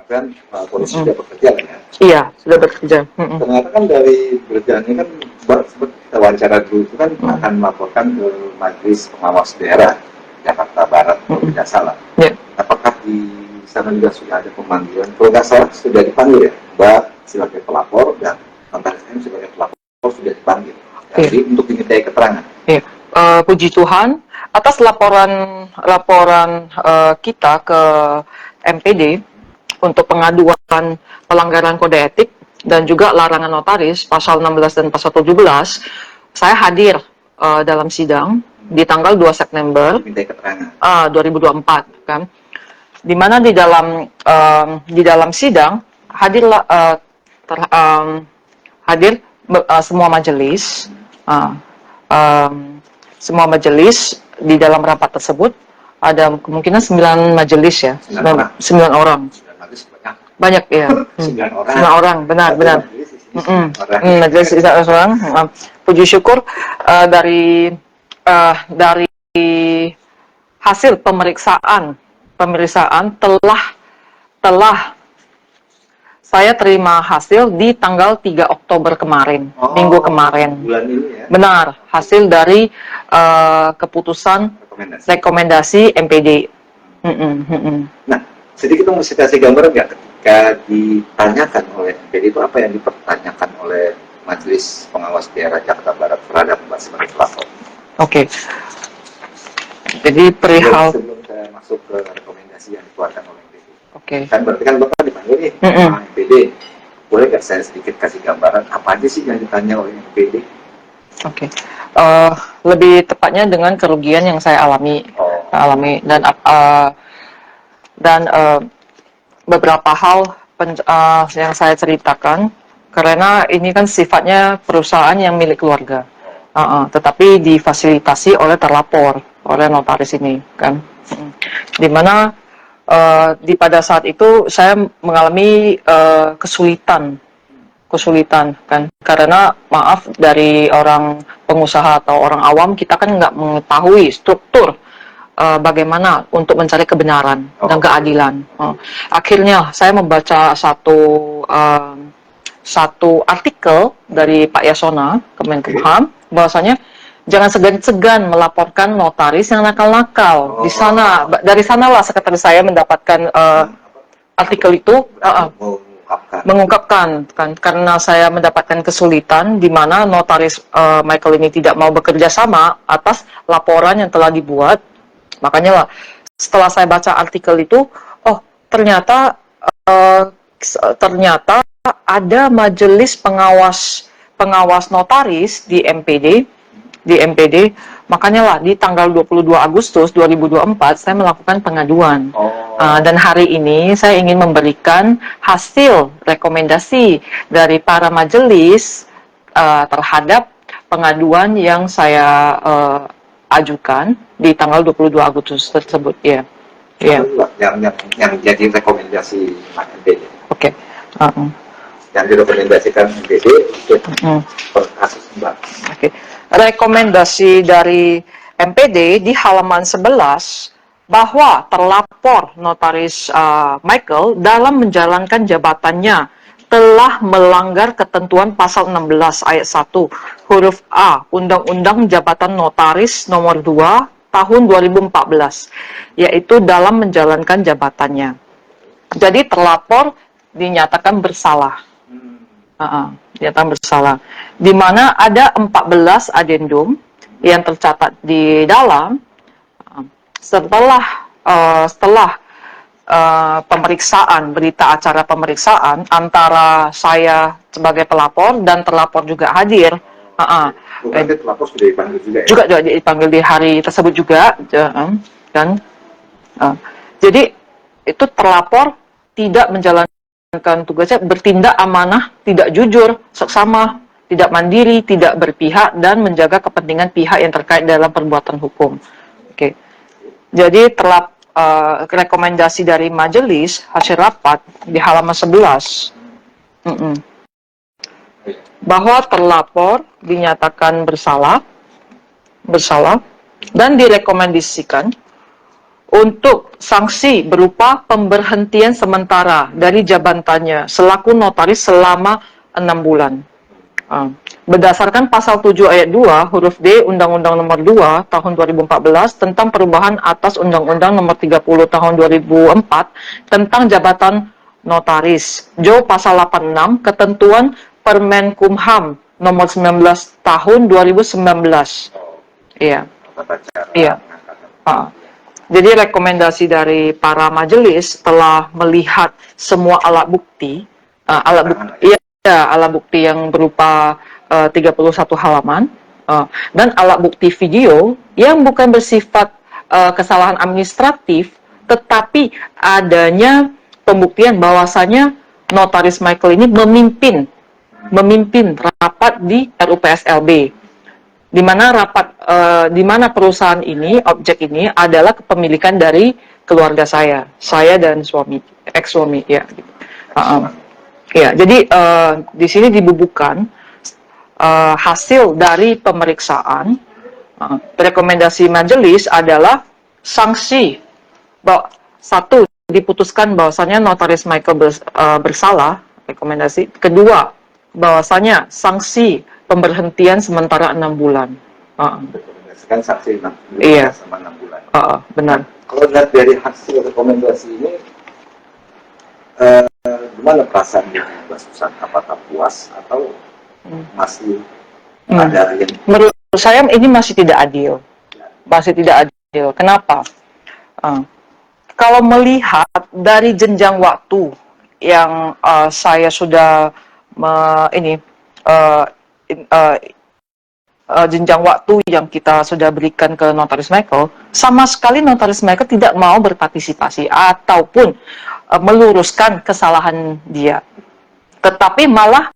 kan polisi sudah bekerja kan ya? Iya, sudah bekerja. Ternyata kan dari berjalannya kan seperti kita wawancara dulu itu kan akan melaporkan ke Majelis Pengawas Daerah Jakarta Barat kalau tidak salah. Apakah di sana juga sudah ada pemanggilan? Kalau nggak salah sudah dipanggil ya, Mbak sebagai pelapor dan Notaris M sebagai pelapor sudah dipanggil. Jadi untuk dimintai keterangan. Puji Tuhan atas laporan kita ke MPD untuk pengaduan pelanggaran kode etik dan juga larangan notaris pasal 16 dan pasal 17, saya hadir dalam sidang di tanggal 2 September 2024 kan, di mana di dalam sidang hadir semua majelis, semua majelis di dalam rapat tersebut ada kemungkinan 9 majelis ya, 9 orang. Banyak ya. 9 orang, benar. Majelis 9 orang. Puji syukur dari hasil pemeriksaan telah saya terima hasil di tanggal 3 Oktober kemarin, minggu kemarin. Bulan ini ya. Benar, hasil dari keputusan rekomendasi MPD. Nah, sedikit mesti kasih gambaran nggak ketika ditanyakan oleh MPD itu apa yang dipertanyakan oleh Majelis Pengawas Daerah Jakarta Barat terhadap Mbak sebagai pelapor? Oke. Jadi perihal sebelum saya masuk ke rekomendasi yang dikeluarkan oleh MPD. Oke. Kan berarti kan Bapak dipanggil nih sama MPD. Boleh nggak saya sedikit kasih gambaran apa aja sih yang ditanya oleh MPD? Oke. Lebih tepatnya dengan kerugian yang saya alami dan beberapa hal yang saya ceritakan, karena ini kan sifatnya perusahaan yang milik keluarga, tetapi difasilitasi oleh terlapor, oleh notaris ini kan, dimana pada saat itu saya mengalami kesulitan kan, karena maaf dari orang pengusaha atau orang awam, kita kan nggak mengetahui struktur bagaimana untuk mencari kebenaran dan keadilan. Akhirnya saya membaca satu artikel dari Pak Yasona Kemenkumham, bahwasanya jangan segan-segan melaporkan notaris yang nakal-nakal. Di sana, dari sanalah sekretaris saya mendapatkan artikel itu, mengungkapkan kan, karena saya mendapatkan kesulitan di mana notaris Michael ini tidak mau bekerja sama atas laporan yang telah dibuat. Makanya lah, setelah saya baca artikel itu, ternyata ada majelis pengawas notaris di MPD. Makanya lah di tanggal 22 Agustus 2024 saya melakukan pengaduan. Dan hari ini saya ingin memberikan hasil rekomendasi dari para majelis terhadap pengaduan yang saya ajukan di tanggal 22 Agustus tersebut ya. Yang jadi rekomendasi MPD. Oke. Yang direkomendasikan MPD untuk kasus Mbak. Oke. Rekomendasi dari MPD di halaman 11 bahwa terlapor notaris Michael dalam menjalankan jabatannya telah melanggar ketentuan pasal 16 ayat 1 huruf A Undang-Undang Jabatan Notaris nomor 2 tahun 2014, yaitu dalam menjalankan jabatannya. Jadi terlapor dinyatakan bersalah. Dinyatakan bersalah. Di mana ada 14 adendum yang tercatat di dalam setelah pemeriksaan, berita acara pemeriksaan antara saya sebagai pelapor dan terlapor juga hadir. Bukan terlapor sudah dipanggil juga ya? Juga dipanggil di hari tersebut juga, kan? Jadi itu terlapor tidak menjalankan tugasnya, bertindak amanah, tidak jujur, seksama, tidak mandiri, tidak berpihak, dan menjaga kepentingan pihak yang terkait dalam perbuatan hukum. Oke. Jadi rekomendasi dari majelis hasil rapat di halaman 11 bahwa terlapor dinyatakan bersalah dan direkomendasikan untuk sanksi berupa pemberhentian sementara dari jabatannya selaku notaris selama 6 bulan. Berdasarkan pasal 7 ayat 2 huruf D Undang-Undang Nomor 2 Tahun 2014 tentang perubahan atas Undang-Undang Nomor 30 Tahun 2004 tentang jabatan notaris. Jo pasal 86 ketentuan Permenkumham Nomor 19 Tahun 2019. Iya. Iya. Jadi rekomendasi dari para majelis telah melihat semua alat bukti, alat bukti yang berupa 31 halaman dan alat bukti video yang bukan bersifat kesalahan administratif, tetapi adanya pembuktian bahwasanya notaris Michael ini memimpin rapat di RUPSLB, di mana perusahaan ini, objek ini adalah kepemilikan dari keluarga saya dan ex suami, ya. Ya, jadi di sini dibubuhkan hasil dari pemeriksaan. Rekomendasi majelis adalah sanksi satu, diputuskan bahwasanya notaris Michael bersalah, rekomendasi. Kedua, bahwasanya sanksi pemberhentian sementara 6 bulan. Rekomendasikan sanksi 6 bulan, iya, sama 6 bulan. Benar. Nah, kalau lihat dari hasil rekomendasi ini, gimana perasaan Mbak Susan? Apakah puas atau masih ada yang... Menurut saya ini masih tidak adil. Masih tidak adil. Kenapa? Kalau melihat dari jenjang waktu yang saya sudah jenjang waktu yang kita sudah berikan ke notaris Michael, sama sekali notaris Michael tidak mau berpartisipasi ataupun meluruskan kesalahan dia, tetapi malah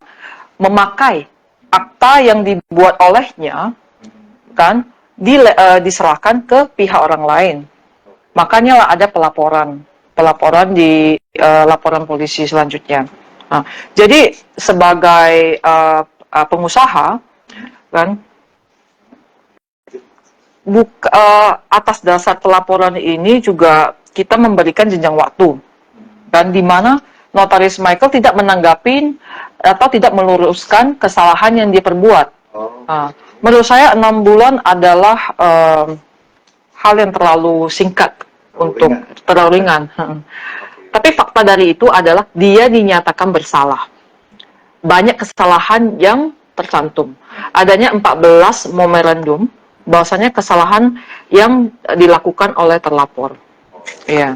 memakai akta yang dibuat olehnya, kan, diserahkan ke pihak orang lain. Makanya lah ada pelaporan di laporan polisi selanjutnya. Nah, jadi sebagai pengusaha, kan, atas dasar pelaporan ini juga kita memberikan jenjang waktu, dan di mana notaris Michael tidak menanggapi atau tidak meluruskan kesalahan yang dia perbuat. Menurut saya 6 bulan adalah hal yang terlalu singkat, terlalu ringan. Tapi fakta dari itu adalah dia dinyatakan bersalah. Banyak kesalahan yang tercantum. Adanya 14 memorandum bahwasanya kesalahan yang dilakukan oleh terlapor. Iya.